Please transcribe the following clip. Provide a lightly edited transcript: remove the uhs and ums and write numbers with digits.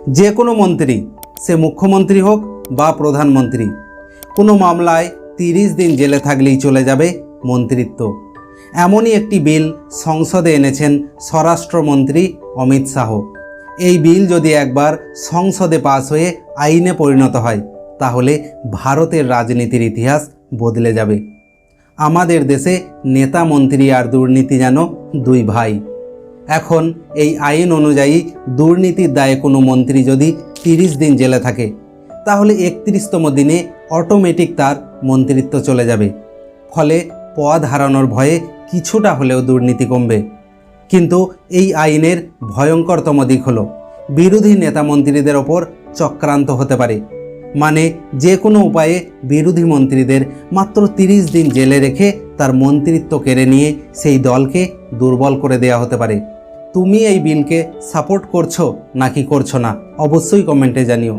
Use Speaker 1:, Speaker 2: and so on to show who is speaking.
Speaker 1: যে কোনো মন্ত্রী, সে মুখ্যমন্ত্রী হোক বা প্রধানমন্ত্রী, কোনো মামলায় 30 দিন জেলে থাকলেই চলে যাবে মন্ত্রিত্ব। এমনই একটি বিল সংসদে এনেছেন স্বরাষ্ট্রমন্ত্রী অমিত শাহ। এই বিল যদি একবার সংসদে পাস হয়ে আইনে পরিণত হয় তাহলে ভারতের রাজনীতির ইতিহাস বদলে যাবে। আমাদের দেশে নেতা মন্ত্রী আর দুর্নীতি যেন দুই ভাই। এখন এই আইন অনুযায়ী দুর্নীতির দায়ে কোনো মন্ত্রী যদি 30 দিন জেলে থাকে তাহলে 31তম দিনে অটোমেটিক তার মন্ত্রিত্ব চলে যাবে। ফলে পদ হারানোর ভয়ে কিছুটা হলেও দুর্নীতি কমবে। কিন্তু এই আইনের ভয়ঙ্করতম দিক হলো বিরোধী নেতা মন্ত্রীদের ওপর চক্রান্ত হতে পারে। মানে যে কোনো উপায়ে বিরোধী মন্ত্রীদের মাত্র 30 দিন জেলে রেখে তার মন্ত্রিত্ব কেড়ে নিয়ে সেই দলকে দুর্বল করে দেওয়া হতে পারে। তুমি এই বিলকে সাপোর্ট করছো নাকি করছো না অবশ্যই কমেন্টে জানিও।